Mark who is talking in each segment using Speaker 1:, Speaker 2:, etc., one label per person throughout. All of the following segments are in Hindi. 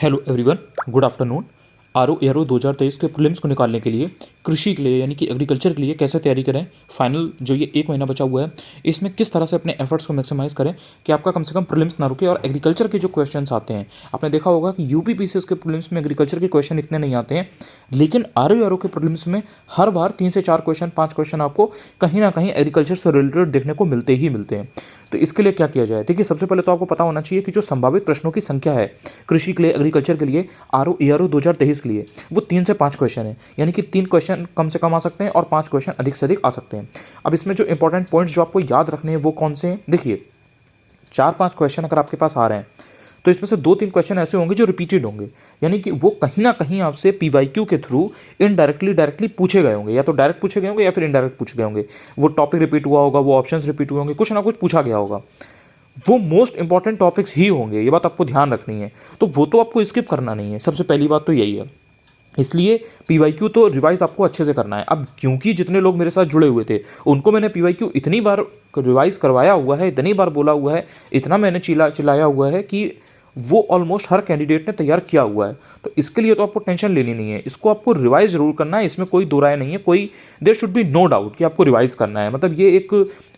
Speaker 1: Hello everyone, good afternoon. RO ARO 2023 के प्रीलिम्स को निकालने के लिए कृषि के लिए यानी कि एग्रीकल्चर के लिए कैसे तैयारी करें, फाइनल जो ये एक महीना बचा हुआ है इसमें किस तरह से अपने एफर्ट्स को मैक्सिमाइज करें कि आपका कम से कम प्रीलिम्स ना रुके। और एग्रीकल्चर के जो क्वेश्चंस आते हैं, आपने देखा होगा कि यूपीपीसीएस के प्रीलिम्स में एग्रीकल्चर के क्वेश्चन इतने नहीं आते हैं, लेकिन आरओ एआरओ के प्रीलिम्स में हर बार 3 से 4 क्वेश्चन 5 क्वेश्चन आपको कहीं ना कहीं एग्रीकल्चर से रिलेटेड देखने को मिलते ही मिलते हैं। तो इसके लिए क्या किया जाए? देखिए, सबसे पहले तो आपको पता होना चाहिए कि जो संभावित प्रश्नों की संख्या है कृषि के लिए, एग्रीकल्चर के लिए, आरओ एआरओ 2023 के लिए, वो 3 से 5 क्वेश्चन है। यानी कि 3 क्वेश्चन कम से कम आ सकते हैं और 5 क्वेश्चन अधिक से अधिक आ सकते हैं। अब इसमें जो इंपॉर्टेंट पॉइंट्स जो आपको याद रखने हैं वो कौन से हैं? देखिए, 4-5 क्वेश्चन अगर आपके पास आ रहे हैं तो इसमें से 2-3 क्वेश्चन ऐसे होंगे जो रिपीटेड होंगे, यानी कि वो कहीं ना कहीं आपसे पीवाईक्यू के थ्रू डायरेक्टली पूछे गए होंगे, या तो डायरेक्ट पूछे गए होंगे या फिर इनडायरेक्ट पूछे गए होंगे। वो टॉपिक रिपीट हुआ होगा, वो ऑप्शंस रिपीट हुए होंगे, कुछ ना कुछ पूछा गया होगा। वो मोस्ट इंपॉर्टेंट टॉपिक्स ही होंगे, ये बात आपको ध्यान रखनी है। तो वो तो आपको स्किप करना नहीं है, सबसे पहली बात तो यही है। इसलिए पीवाईक्यू तो रिवाइज आपको अच्छे से करना है। अब क्योंकि जितने लोग मेरे साथ जुड़े हुए थे उनको मैंने पीवाईक्यू इतनी बार रिवाइज करवाया हुआ है, इतनी बार बोला हुआ है, इतना मैंने चिल्लाया हुआ है कि वो ऑलमोस्ट हर कैंडिडेट ने तैयार किया हुआ है। तो इसके लिए तो आपको टेंशन लेनी नहीं है, इसको आपको रिवाइज जरूर करना है, इसमें कोई दो राय नहीं है। कोई there should be no doubt कि आपको रिवाइज करना है, मतलब ये एक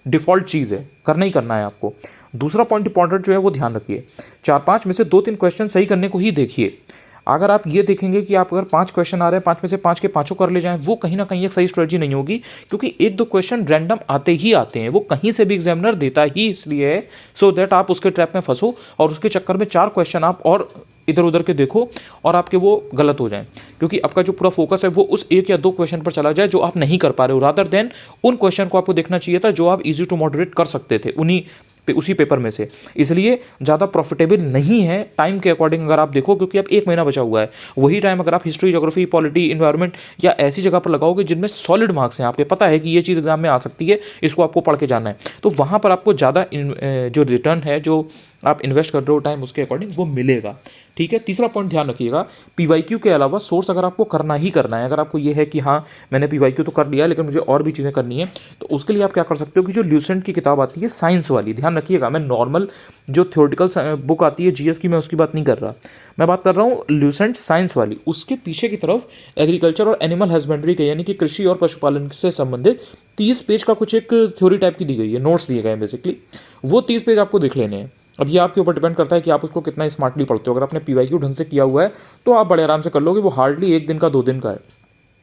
Speaker 1: डिफ़ॉल्ट चीज़ है, करना ही करना है आपको। दूसरा पॉइंट इंपॉर्टेंट जो है वो ध्यान रखिए, 4-5 में से 2-3 क्वेश्चन सही करने को ही देखिए। अगर आप ये देखेंगे कि आप अगर 5 क्वेश्चन आ रहे हैं, 5 में से 5 के पाँचों कर ले जाएं, वो कहीं ना कहीं एक सही स्ट्रेटजी नहीं होगी, क्योंकि 1-2 क्वेश्चन रैंडम आते ही आते हैं, वो कहीं से भी एग्जामिनर देता ही इसलिए है सो दैट आप उसके ट्रैप में फंसो और उसके चक्कर में 4 क्वेश्चन आप और इधर उधर के देखो और आपके वो गलत हो जाएं, क्योंकि आपका जो पूरा फोकस है वो उस 1 या 2 क्वेश्चन पर चला जाए जो आप नहीं कर पा रहे हो, रादर देन उन क्वेश्चन को आपको देखना चाहिए था जो आप इजी टू मॉडरेट कर सकते थे उसी पेपर में से। इसलिए ज़्यादा प्रॉफिटेबल नहीं है टाइम के अकॉर्डिंग अगर आप देखो, क्योंकि अब 1 महीना बचा हुआ है। वही टाइम अगर आप हिस्ट्री, ज्योग्राफी, पॉलिटी, इन्वायरमेंट या ऐसी जगह पर लगाओगे जिनमें सॉलिड मार्क्स हैं, आपको पता है कि ये चीज़ एग्जाम में आ सकती है, इसको आपको पढ़ के जाना है, तो वहाँ पर आपको ज़्यादा जो रिटर्न है, जो आप इन्वेस्ट कर रहे हो टाइम, उसके अकॉर्डिंग वो मिलेगा। ठीक है। तीसरा पॉइंट ध्यान रखिएगा, पीवाईक्यू के अलावा सोर्स अगर आपको करना ही करना है, अगर आपको ये है कि हाँ मैंने पीवाईक्यू तो कर लिया लेकिन मुझे और भी चीज़ें करनी है, तो उसके लिए आप क्या कर सकते हो कि जो ल्यूसेंट की किताब आती है साइंस वाली, ध्यान रखिएगा, मैं नॉर्मल जो थ्योरेटिकल बुक आती है जीएस की, मैं उसकी बात नहीं कर रहा, मैं बात कर रहा हूँ ल्यूसेंट साइंस वाली। उसके पीछे की तरफ एग्रीकल्चर और एनिमल हस्बेंड्री के यानी कि कृषि और पशुपालन से संबंधित 30 पेज का कुछ एक थ्योरी टाइप की दी गई है, नोट्स दिए गए हैं बेसिकली, वो 30 पेज आपको देख लेने हैं। अब ये आपके ऊपर डिपेंड करता है कि आप उसको कितना स्मार्टली पढ़ते हो। अगर आपने पीवाईक्यू ढंग से किया हुआ है तो आप बड़े आराम से कर लोगे, वो हार्डली 1 दिन का 2 दिन का है,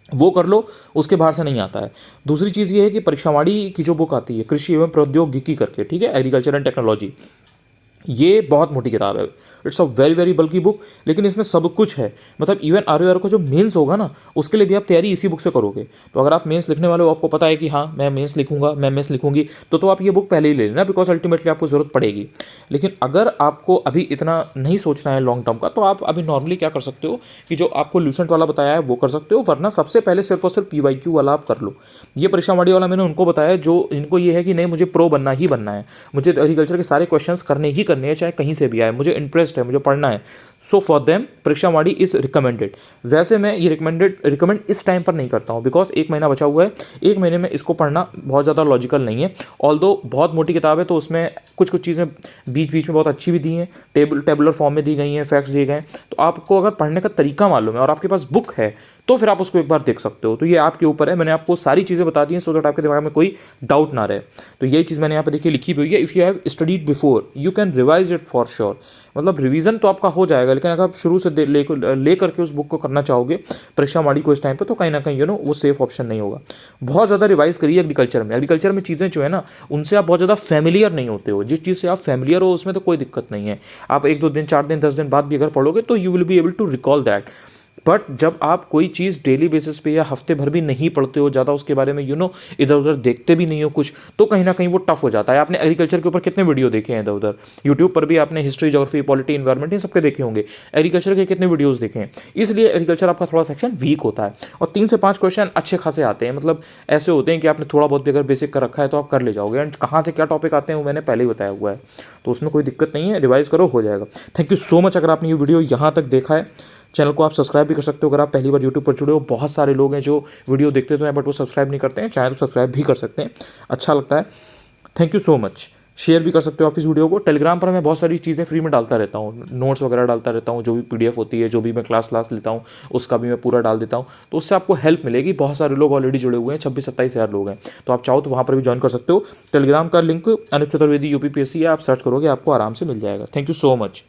Speaker 1: वो कर लो, उसके बाहर से नहीं आता है। दूसरी चीज़ ये है कि परीक्षावाणी की जो बुक आती है कृषि एवं प्रौद्योगिकी करके, ठीक है, एग्रीकल्चर एंड टेक्नोलॉजी, ये बहुत मोटी किताब है, इट्स अ वेरी वेरी बल्कि बुक, लेकिन इसमें सब कुछ है। मतलब इवन आर को जो मेंस होगा ना, उसके लिए भी आप तैयारी इसी बुक से करोगे। तो अगर आप मेंस लिखने वाले हो, आपको पता है कि हाँ मैं मेंस लिखूंगा, मैं मेंस लिखूंगी, तो आप ये बुक पहले ही ले लेना, बिकॉज अल्टीमेटली आपको ज़रूरत पड़ेगी। लेकिन अगर आपको अभी इतना नहीं सोचना है लॉन्ग टर्म का, तो आप अभी नॉर्मली क्या कर सकते हो कि जो आपको ल्यूसेंट वाला बताया है वो कर सकते हो, वरना सबसे पहले सिर्फ और सिर्फ पीवाईक्यू वाला आप कर लो। ये परीक्षावाणी वाला मैंने उनको बताया जो इनको ये है कि नहीं मुझे प्रो बनना ही बनना है, मुझे एग्रीकल्चर के सारे क्वेश्चंस करने ही करने हैं, चाहे कहीं से भी आए, मुझे इंटरेस्ट है, मुझे पढ़ना है। So for them Parikshavani is recommended. वैसे मैं ये रिकमेंड इस टाइम पर नहीं करता हूँ, बिकॉज 1 महीना बचा हुआ है, 1 महीने में इसको पढ़ना बहुत ज़्यादा लॉजिकल नहीं है। ऑल्दो बहुत मोटी किताब है तो उसमें कुछ कुछ चीज़ें बीच बीच में बहुत अच्छी भी दी हैं, टेबुलर फॉर्म में दी गई हैं, फैक्ट्स दिए गए हैं। तो आपको अगर पढ़ने का तरीका मालूम है और आपके पास बुक है तो फिर आप उसको एक बार देख सकते हो। तो ये आपके ऊपर है, मैंने आपको सारी चीज़ें बता दी हैं सो दैट आपके दिमाग में कोई डाउट ना रहे। तो यही चीज़ मैंने यहाँ पे देखिए लिखी हुई है, if you have studied before you can revise it for sure. मतलब रिवीजन तो आपका हो जाएगा, लेकिन अगर आप शुरू से ले करके उस बुक को करना चाहोगे परीक्षावाणी को इस टाइम पे, तो कहीं ना कहीं वो सेफ ऑप्शन नहीं होगा। बहुत ज़्यादा रिवाइज करिए एग्रीकल्चर में चीज़ें जो है ना उनसे आप बहुत ज़्यादा फैमिलियर नहीं होते हो। जिस चीज़ से आप फैमिलियर हो उसमें तो कोई दिक्कत नहीं है, आप 1-2 दिन, 4 दिन, 10 दिन बाद भी अगर पढ़ोगे तो you will be able to recall that. But जब आप कोई चीज़ डेली बेसिस पे या हफ्ते भर भी नहीं पढ़ते हो, ज़्यादा उसके बारे में इधर उधर देखते भी नहीं हो कुछ, तो कहीं ना कहीं वो टफ हो जाता है। आपने एग्रीकल्चर के ऊपर कितने वीडियो देखे हैं इधर उधर, यूट्यूब पर भी आपने हिस्ट्री, ज्योग्राफी, पॉलिटी, इन्वायरमेंट, ये सबके देखे होंगे, एग्रीकल्चर के कितने वीडियोज़ देखे हैं। इसलिए एग्रीकल्चर आपका थोड़ा सेक्शन वीक होता है और 3 से 5 क्वेश्चन अच्छे खासे आते हैं, मतलब ऐसे होते हैं कि आपने थोड़ा बहुत भी अगर बेसिक कर रखा है तो आप कर ले जाओगे। एंड कहाँ से क्या टॉपिक आते हैं वो मैंने पहले ही बताया हुआ है, तो उसमें कोई दिक्कत नहीं है, रिवाइज करो, हो जाएगा। थैंक यू सो मच अगर आपने ये वीडियो यहाँ तक देखा है। चैनल को आप सब्सक्राइब भी कर सकते हो अगर आप पहली बार यूट्यूब पर जुड़े हो। बहुत सारे लोग हैं जो वीडियो देखते तो हैं बट वो सब्सक्राइब नहीं करते हैं, चाहे तो सब्सक्राइब भी कर सकते हैं, अच्छा लगता है। Thank you so much. Share भी कर सकते हो आप इस वीडियो को। टेलीग्राम पर मैं बहुत सारी चीज़ें फ्री में डालता रहता हूँ, नोट्स वगैरह डालता रहता हूँ, जो भी पीडीएफ होती है, जो भी मैं क्लास लेता हूँ उसका भी मैं पूरा डाल देता हूँ। तो उससे आपको हेल्प मिलेगी। बहुत सारे लोग ऑलरेडी जुड़े हुए हैं, 26-27 हज़ार लोग हैं। तो आप चाहो तो वहाँ पर भी ज्वाइन कर सकते हो। टेलीग्राम का लिंक अनूप चतुर्वेदी यूपीपीएससी है, आप सर्च करोगे आपको आराम से मिल जाएगा। Thank you so much.